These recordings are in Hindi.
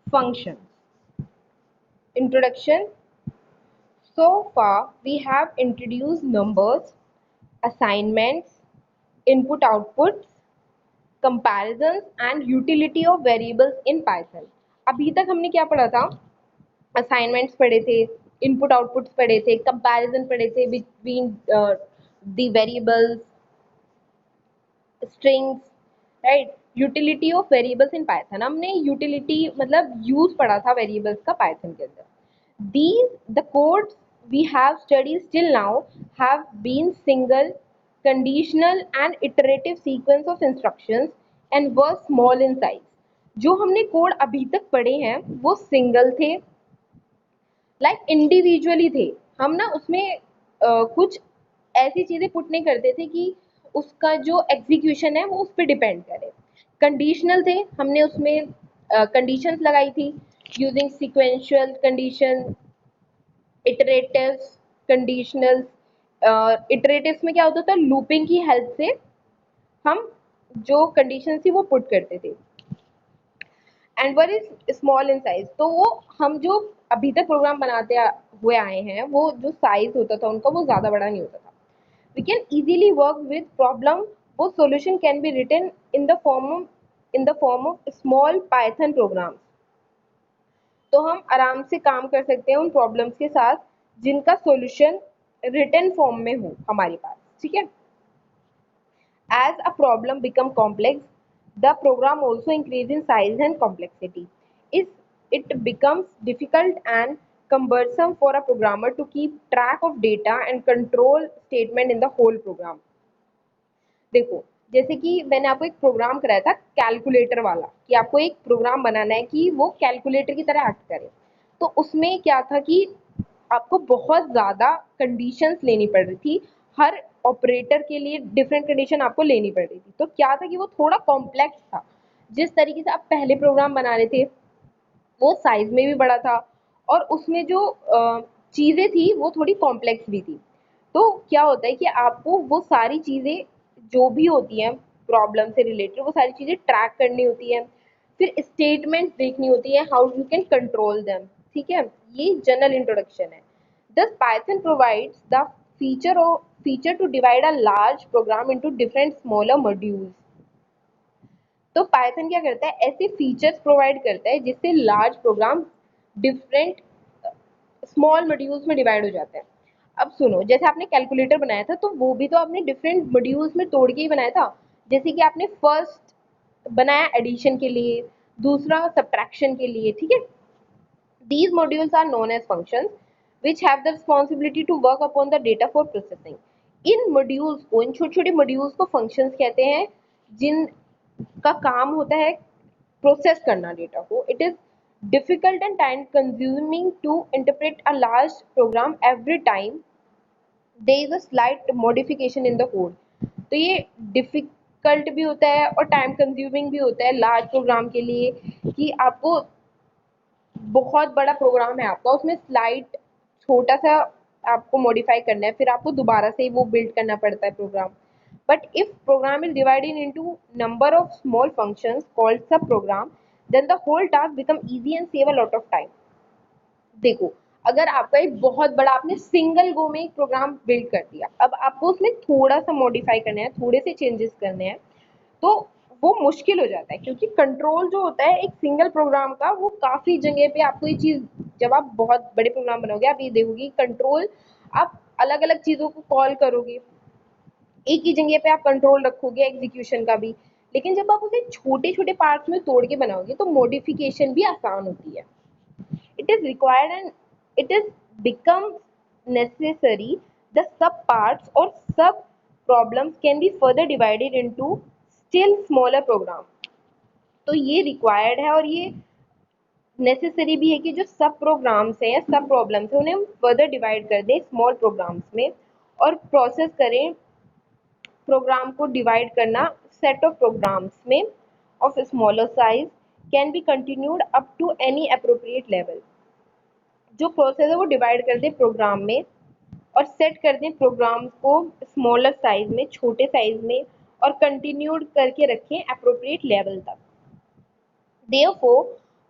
functions. Introduction. So far, we have introduced numbers, assignments, input outputs, comparisons and utility of variables in Python. अभी तक हमने क्या पढ़ा था? असाइनमेंट्स पढ़े थे, इनपुट आउटपुट्स पढ़े थे, कंपैरिजन पढ़े थे between the variables, strings, right. Utility of variables in Python, हमने यूटिलिटी मतलब यूज पढ़ा था वेरिएबल्स का पाइथन के अंदर. These the codes we have studied till now have been single, conditional and iterative sequence of instructions and were small in size. जो हमने कोड अभी तक पढ़े हैं वो सिंगल थे, लाइक इंडिविजुअली थे. हम ना उसमें कुछ ऐसी चीजें पुट नहीं करते थे कि उसका जो एग्जीक्यूशन है वो उस पर डिपेंड करे. कंडीशनल थे, हमने उसमें कंडीशंस लगाई थी यूजिंग सीक्वेंशियल कंडीशन, इटरेटिव्स, कंडीशनल. इटरेटिव्स में क्या होता था, लूपिंग की हेल्प से हम जो कंडीशन थी वो पुट करते थे. And were is small in size, तो वो हम जो अभी तक प्रोग्राम बनाते हुए आए हैं वो जो साइज होता था उनका वो ज़्यादा बड़ा नहीं होता था. We can easily work with problem. वो solution can be written in the form of small Python program. तो हम आराम से काम कर सकते हैं उन प्रॉब्लम्स के साथ जिनका सॉल्यूशन रिटन फॉर्म में हो हमारे पास. ठीक है. As a problem become complex, the program also increase in size and complexity. It becomes difficult and cumbersome for a programmer to keep track of data and control statement in the whole program. देखो, जैसे कि मैंने आपको एक प्रोग्राम कराया था कैलकुलेटर वाला, कि आपको एक प्रोग्राम बनाना है कि वो कैलकुलेटर की तरह एक्ट करे. तो उसमें क्या था कि आपको बहुत ज़्यादा कंडीशंस लेनी पड़ रही थी, हर ऑपरेटर के लिए डिफरेंट कंडीशन आपको लेनी पड़ रही थी. तो क्या था कि वो थोड़ा कॉम्प्लेक्स था. जिस तरीके से आप पहले प्रोग्राम बना रहे थे वो साइज में भी बड़ा था और उसमें जो चीज़ें थी वो थोड़ी कॉम्प्लेक्स भी थी. तो क्या होता है कि आपको वो सारी चीज़ें जो भी होती हैं प्रॉब्लम से रिलेटेड वो सारी चीज़ें ट्रैक करनी होती हैं, फिर स्टेटमेंट्स देखनी होती है, how you can control them. ठीक है, ये जनरल इंट्रोडक्शन है. Thus Python provides the feature to divide a large program into different smaller modules. तो पाइथन क्या करता है, ऐसे फीचर्स प्रोवाइड करता है जिससे large program different small modules में डिवाइड हो जाते हैं. अब सुनो, जैसे आपने कैलकुलेटर बनाया था तो वो भी तो आपने डिफरेंट मॉड्यूल्स में तोड़ के ही बनाया था. जैसे कि आपने फर्स्ट बनाया एडिशन के लिए, दूसरा सब्ट्रैक्शन के लिए. ठीक है. These modules are known as functions which have the responsibility to work upon the data for processing. In modules को, इन छोटे छोटे modules को functions कहते हैं जिनका काम होता है प्रोसेस करना डेटा को. It is difficult and time consuming to interpret a large program every time there is a slight modification in the code. तो ये डिफिकल्ट भी होता है और टाइम कंज्यूमिंग भी होता है लार्ज प्रोग्राम के लिए, कि आपको बहुत बड़ा प्रोग्राम है आपका, उसमें स्लाइड छोटा सा आपको मॉडिफाई करना है, फिर आपको दोबारा से वो बिल्ड करना पड़ता है program. But if program is divided into number of small functions called sub program, then the whole task become easy and save a lot of time. देखो, अगर आपका एक बहुत बड़ा, आपने सिंगल गो में एक प्रोग्राम बिल्ड कर दिया, अब आपको उसमें थोड़ा सा मॉडिफाई करना है, थोड़े से चेंजेस करने हैं, तो वो मुश्किल हो जाता है. क्योंकि कंट्रोल जो होता है एक सिंगल प्रोग्राम का वो काफ़ी जगह पे आपको ये चीज़, जब आप बहुत बड़े प्रोग्राम बनाओगे आप ये देखोगे कंट्रोल आप अलग अलग चीज़ों को कॉल करोगे, एक ही जगह पे आप कंट्रोल रखोगे एग्जीक्यूशन का भी. लेकिन जब आप उसे छोटे छोटे पार्ट्स में तोड़ के बनाओगे तो मॉडिफिकेशन भी आसान होती है. It is required and it is becomes necessary the sub parts or sub problems can be further divided into still smaller program. तो ये रिक्वायर्ड है और ये नेसेसरी भी है कि जो सब प्रोग्राम्स हैं या सब प्रॉब्लम्स हैं उन्हें हम फर्दर डिवाइड कर दें स्मॉल प्रोग्राम्स में और प्रोसेस करें. प्रोग्राम को डिवाइड करना सेट ऑफ प्रोग्राम्स में of smaller size can be continued up to any appropriate level. जो प्रोसेस है वो डिवाइड कर दें प्रोग्राम में और सेट कर दें प्रोग्राम को स्मॉलर साइज में, छोटे साइज में, और कंटिन्यूड करके रखें अप्रोप्रिएट लेवल तक. Therefore,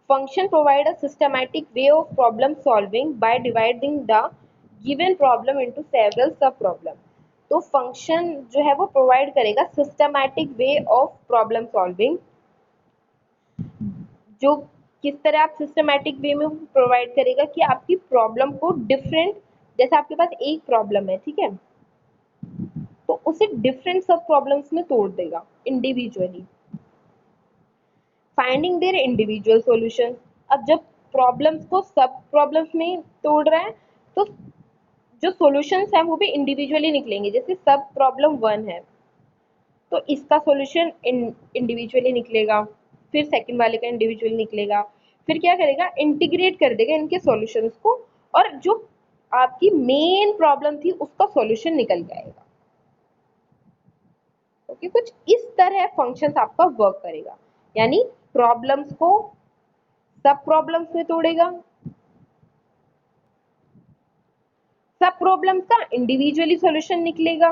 function provide a systematic way of problem solving by dividing the given problem into several सब प्रॉब्लम। तो फंक्शन जो है वो प्रोवाइड करेगा systematic way of problem solving. जो किस तरह आप सिस्टमैटिक वे में प्रोवाइड करेगा कि आपकी प्रॉब्लम को डिफरेंट, जैसे आपके पास एक प्रॉब्लम है, ठीक है, तो उसे डिफरेंट सब प्रॉब्लम्स में तोड़ देगा individually, finding their individual solution. अब जब प्रॉब्लम्स को सब प्रॉब्लम्स में तोड़ रहा है तो जो सॉल्यूशंस हैं वो भी इंडिविजुअली निकलेंगे। जैसे सब प्रॉब्लम 1 है तो इसका सॉल्यूशन इंडिविजुअली निकलेगा, फिर सेकंड वाले का इंडिविजुअली निकलेगा, फिर क्या करेगा, इंटीग्रेट कर देगा इनके सॉल्यूशंस को, और जो आपकी मेन प्रॉब्लम थी उसका सॉल्यूशन निकल जाएगा। ओके, कुछ इस तरह फंक्शंस आपका वर्क करेगा, यानी प्रॉब्लम्स को सब प्रॉब्लम्स में तोड़ेगा, सब प्रॉब्लम्स का इंडिविजुअली सॉल्यूशन निकलेगा,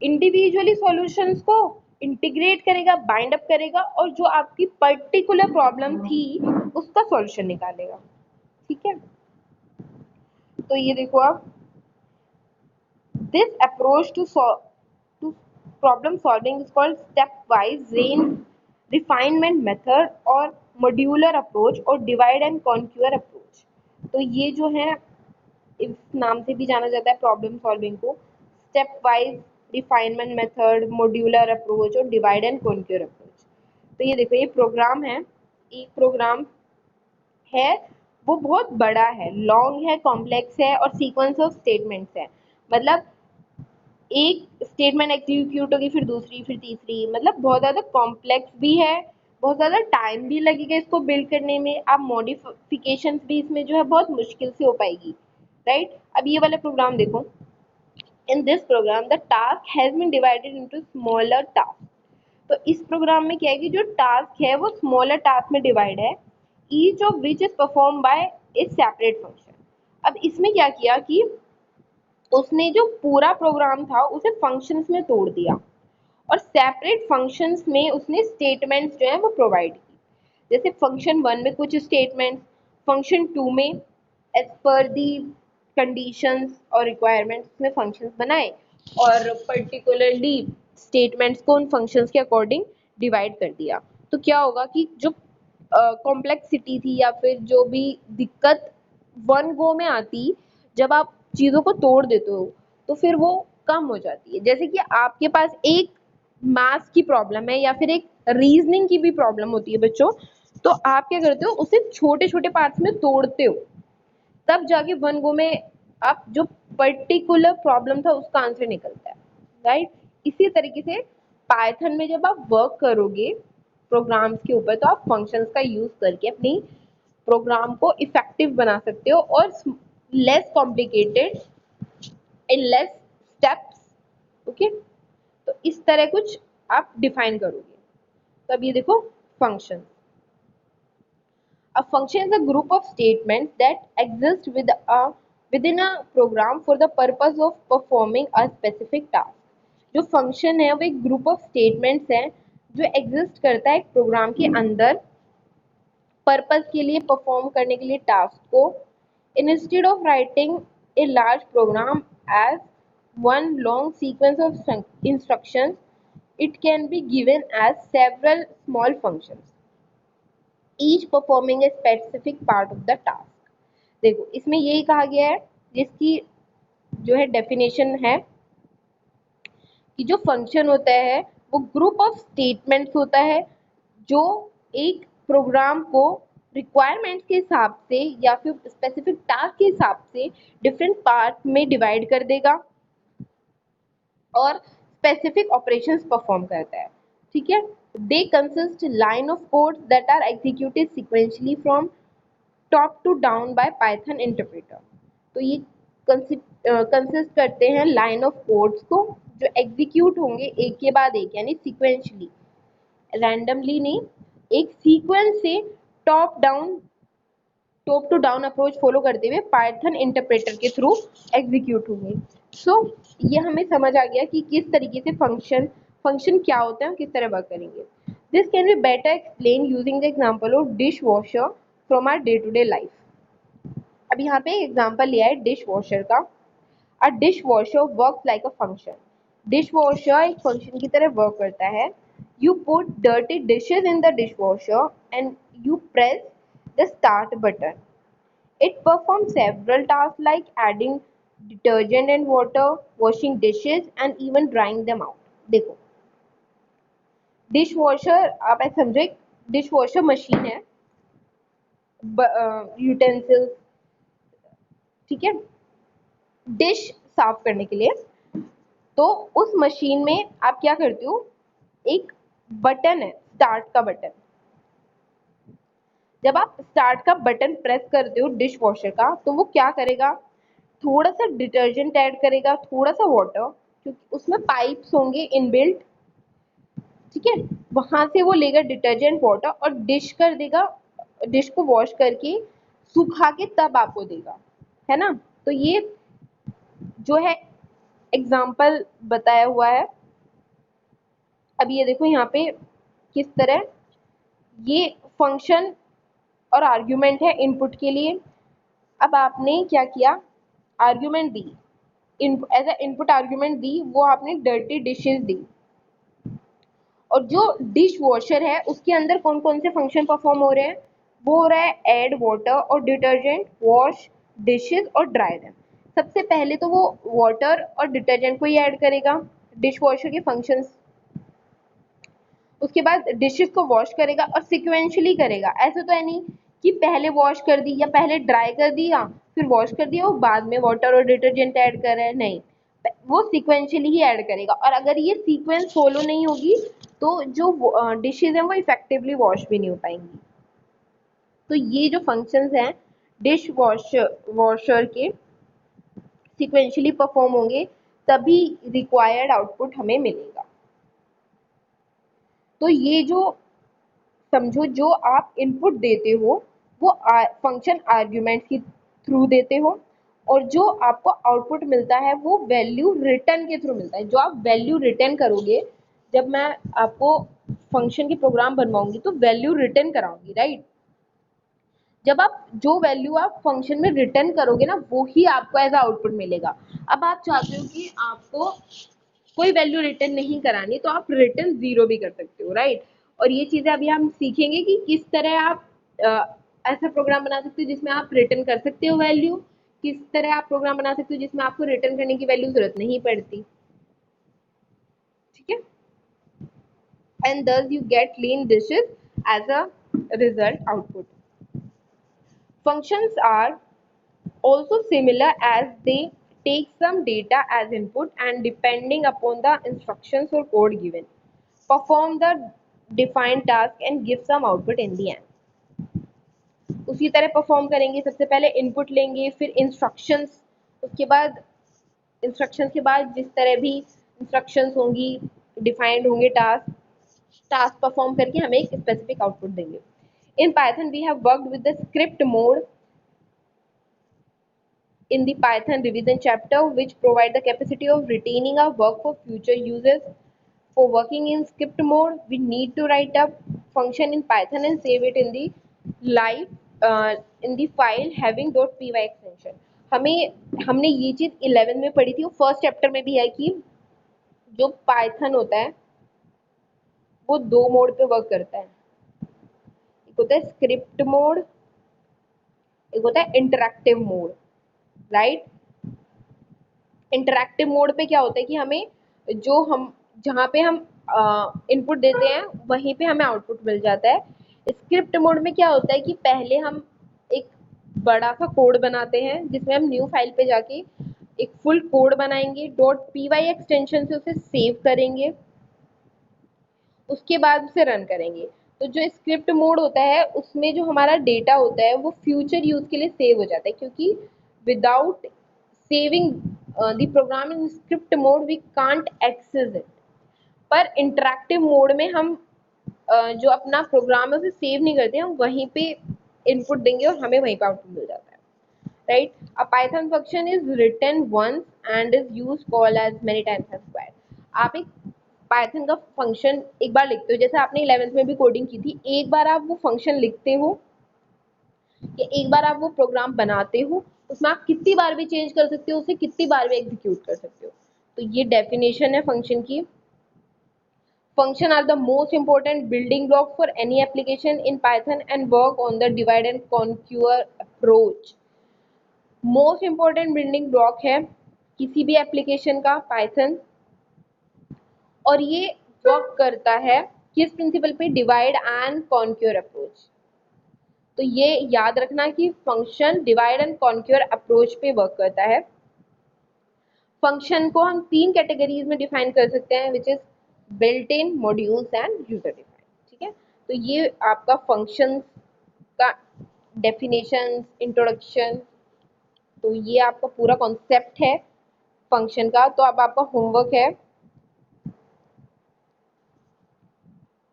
इंडिविजुअली सॉल्यूशंस को इंटीग्रेट करेगा, बाइंड अप करेगा, और जो आपकी पर्टिकुलर प्रॉब्लम थी उसका सॉल्यूशन निकालेगा। ठीक है, तो ये देखो आप, this approach to problem solving is called step wise refinement method और मॉड्यूलर अप्रोच और डिवाइड एंड कॉन्क्यूअर अप्रोच। तो ये जो है इस नाम से भी जाना जाता है प्रॉब्लम सॉल्विंग को, step wise refinement method, modular approach और डिवाइड एंड कॉन्क्यूअर अप्रोच। तो ये देखो, ये प्रोग्राम है, एक प्रोग्राम है, वो बहुत बड़ा है, लॉन्ग है, कॉम्प्लेक्स है और सीक्वेंस ऑफ स्टेटमेंट्स है। मतलब एक स्टेटमेंट एग्जीक्यूट होगी, फिर दूसरी, फिर तीसरी, मतलब बहुत ज़्यादा कॉम्प्लेक्स भी है, बहुत ज़्यादा टाइम भी लगेगा इसको बिल्ड करने में। आप मॉडिफिकेशंस भी इसमें जो है बहुत मुश्किल से हो पाएगी, राइट। अब ये वाला प्रोग्राम देखो, in this program the task has been divided into smaller task. तो इस प्रोग्राम में क्या है कि जो टास्क है वो स्मॉलर टास्क में डिवाइड है, each of which is perform by A separate function. अब इसमें क्या किया कि उसने जो पूरा प्रोग्राम था उसे फंक्शंस में तोड़ दिया और सेपरेट फंक्शंस में उसने स्टेटमेंट्स जो है वो प्रोवाइड की। जैसे फंक्शन 1 में कुछ स्टेटमेंट्स, फंक्शन 2 में एज पर दी कंडीशंस और रिक्वायरमेंट्स उसने फंक्शंस बनाए, और पर्टिकुलरली स्टेटमेंट्स को उन फंक्शंस के अकॉर्डिंग डिवाइड कर दिया। तो क्या होगा कि जो कॉम्प्लेक्सिटी थी या फिर जो भी दिक्कत वन गो में आती, जब आप चीज़ों को तोड़ देते हो तो फिर वो कम हो जाती है। जैसे कि आपके पास एक मैथ्स की प्रॉब्लम है या फिर एक रीजनिंग की भी प्रॉब्लम होती है बच्चों, तो आप क्या करते हो, उसे छोटे छोटे पार्ट्स में तोड़ते हो, तब जाके वन गो में आप जो पर्टिकुलर प्रॉब्लम था उसका आंसर निकलता है, राइट। इसी तरीके से पाइथन में जब आप वर्क करोगे प्रोग्राम्स के ऊपर, तो आप फंक्शंस का यूज करके अपनी प्रोग्राम को इफेक्टिव बना सकते हो और less complicated in less steps. Okay, तो इस तरह कुछ आप डिफाइन करोगे। तो अब ये देखो function, a function is a group of statements that exist within a program for the purpose of performing a specific task। जो फंक्शन है वो एक ग्रुप ऑफ स्टेटमेंट्स है जो एग्जिस्ट करता है एक प्रोग्राम के अंदर, पर्पस के लिए, परफॉर्म करने के लिए टास्क को। Instead of writing a large program as one long sequence of instructions, it can be given as several small functions, each performing a specific part of the task। देखो इसमें यही कहा गया है, जिसकी जो है डेफिनेशन है कि जो फंक्शन होता है वो ग्रुप ऑफ स्टेटमेंट्स होता है जो एक प्रोग्राम को रिक्वायरमेंट्स के हिसाब से या फिर स्पेसिफिक टास्क के हिसाब से डिफरेंट पार्ट में डिवाइड कर देगा और स्पेसिफिक ऑपरेशंस परफॉर्म करता है। ठीक है, they consist line of codes that are executed sequentially from top to down by Python interpreter. तो ये कंसिस्ट करते हैं लाइन ऑफ कोड्स को जो एग्जीक्यूट होंगे एक के बाद एक, यानी सीक्वेंशियली, रैंडमली नहीं, एक सीक्वेंस से top to down approach follow करते हुए पाइथन इंटरप्रेटर के थ्रू एग्जीक्यूट होंगे। सो ये हमें समझ आ गया कि किस तरीके से फंक्शन क्या होता है, किस तरह वर्क करेंगे। This can be better explained using the example of dishwasher from our day-to-day life. अब यहाँ पे एग्जाम्पल लिया है डिश वॉशर का. अ dish washer work like a function. Dish washer एक फंक्शन की तरह वर्क करता है. You put dirty dishes in the dish washer and you press the start button. It performs several tasks like adding detergent and water, washing dishes and even drying them out. देखो, डिश वॉशर आप ऐसे समझो, एक डिश वॉशर मशीन है, यूटेंसिल्स, ठीक है, डिश साफ करने के लिए. तो उस मशीन में आप क्या करते हो, एक बटन है, स्टार्ट का बटन. जब आप स्टार्ट का बटन प्रेस करते हो डिश वॉशर का, तो वो क्या करेगा, थोड़ा सा डिटर्जेंट ऐड करेगा, थोड़ा सा वाटर, क्योंकि उसमें पाइप्स होंगे इनबिल्ट, ठीक है, वहां से वो लेगा डिटर्जेंट वाटर और डिश कर देगा, डिश को वॉश करके सुखा के तब आपको देगा, है ना. तो ये जो है एग्जाम्पल बताया हुआ है. अब ये देखो यहाँ पे किस तरह ये फंक्शन और आर्ग्यूमेंट है इनपुट के लिए. अब आपने क्या किया, आर्ग्यूमेंट दी, एज अ इनपुट आर्ग्यूमेंट दी, वो आपने डर्टी डिशेज दी. और जो डिश वॉशर है उसके अंदर कौन कौन से फंक्शन परफॉर्म हो रहे हैं, वो हो रहा है ऐड वाटर और डिटर्जेंट, वॉश डिशेज और ड्राई देम. सबसे पहले तो वो वाटर और डिटर्जेंट को ही ऐड करेगा डिश वॉशर के फंक्शंस. उसके बाद डिशेस को वॉश करेगा और सिक्वेंशली करेगा. ऐसा तो है नहीं कि पहले वॉश कर दी या पहले ड्राई कर दिया फिर वॉश कर दिया और बाद में वाटर और डिटर्जेंट ऐड कर रहे हैं, नहीं, वो सिक्वेंशली ही ऐड करेगा. और अगर ये सीक्वेंस फॉलो नहीं होगी तो जो डिशेज हैं वो इफेक्टिवली वॉश भी नहीं हो पाएंगी. तो ये जो फंक्शंस हैं डिश वॉशर के सिक्वेंशली परफॉर्म होंगे तभी रिक्वायर्ड आउटपुट हमें मिलेगा. तो ये जो समझो, जो आप इनपुट देते हो वो फंक्शन आर्ग्यूमेंट के थ्रू देते हो और जो आपको आउटपुट मिलता है वो वैल्यू रिटर्न के थ्रू मिलता है. जो आप वैल्यू रिटर्न करोगे, जब मैं आपको फंक्शन के प्रोग्राम बनवाऊंगी तो वैल्यू रिटर्न कराऊंगी, राइट. जब आप जो वैल्यू आप फंक्शन में रिटर्न करोगे ना, वो ही आपको एज आउटपुट मिलेगा. अब आप चाहते हो कि आपको कोई वैल्यू रिटर्न नहीं करानी, तो आप रिटर्न 0 भी कर सकते हो, राइट. और ये चीजें अभी हम सीखेंगे कि किस तरह आप ऐसा प्रोग्राम बना सकते हो जिसमें आप रिटर्न कर सकते हो वैल्यू, किस तरह आप प्रोग्राम बना सकते हो जिसमें आपको रिटर्न करने की वैल्यू जरूरत नहीं पड़ती, ठीक है. And thus you get clean dishes as a result output. Functions are also similar as they take some data as input and depending upon the instructions or code given perform the defined task and give some output in the end. उसी तरह परफॉर्म करेंगे, सबसे पहले इनपुट लेंगे, फिर इंस्ट्रक्शंस, उसके बाद इंस्ट्रक्शंस के बाद जिस तरह भी इंस्ट्रक्शंस होंगी, डिफाइंड होंगे टास्क, टास्क परफॉर्म करके हमें एक स्पेसिफिक आउटपुट देंगे. In Python we have worked with the script mode in the Python revision chapter, which provide the capacity of retaining our work for future uses. For working in script mode, we need to write a function in Python and save it in the live in the file having .py extension. हमने ये चीज 11 में पढ़ी थी, फर्स्ट चैप्टर में भी है कि जो पाइथन होता है वो 2 मोड पे वर्क करता है. एक होता है स्क्रिप्ट मोड, एक होता है interactive mode, right. Interactive mode पे क्या होता है कि हमें जो हम जहाँ पे हम इनपुट देते हैं वहीं पे हमें आउटपुट मिल जाता है. स्क्रिप्ट मोड में क्या होता है कि पहले हम एक बड़ा सा कोड बनाते हैं जिसमें हम न्यू फाइल पे जाके एक फुल कोड बनाएंगे, .py एक्सटेंशन से उसे सेव करेंगे, उसके बाद उसे रन करेंगे. तो जो स्क्रिप्ट मोड होता है उसमें जो हमारा डेटा होता है वो फ्यूचर यूज के लिए सेव हो जाता है, क्योंकि without saving the program in script mode we can't access it. पर इंटरैक्टिव मोड में हम जो अपना प्रोग्राम है उसे सेव नहीं करते, हम वहीं पे इनपुट देंगे और हमें वहीं पे आउटपुट मिल जाता है, right. A Python function is written once and is used call as many times as required. आप एक पाइथन का फंक्शन एक बार लिखते हो, जैसे आपने 11th में भी कोडिंग की थी, एक बार आप वो फंक्शन लिखते हो या एक बार आप वो प्रोग्राम बनाते हो, उसमें आप कितनी बार भी चेंज कर सकते हो, उसे कितनी बार भी एग्जीक्यूट कर सकते हो। तो ये डेफिनेशन है फंक्शन की। Function are the most important building block for any application in Python and work on the divide and conquer approach. Most important building block है किसी भी एप्लीकेशन का पाइथन, और ये वर्क करता है किस प्रिंसिपल पे, डिवाइड एंड कॉन्क्योर अप्रोच। तो ये याद रखना कि function divide and conquer approach पे वर्क करता है। फंक्शन को हम 3 कैटेगरीज में डिफाइन कर सकते हैं, which is built in, modules and user define. ठीक है, तो ये आपका फंक्शन का डेफिनेशन, इंट्रोडक्शन, तो ये आपका पूरा कॉन्सेप्ट है फंक्शन का। तो अब आपका होमवर्क है,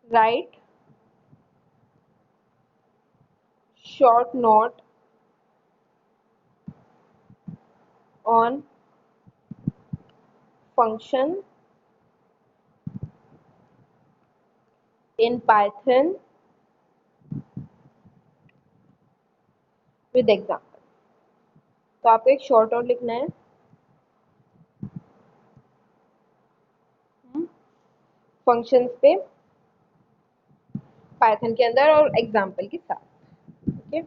right short note on function in Python with example. तो आपको एक शॉर्ट नोट लिखना है फंक्शंस पे पाइथन के अंदर और एग्जाम्पल के साथ। ओके।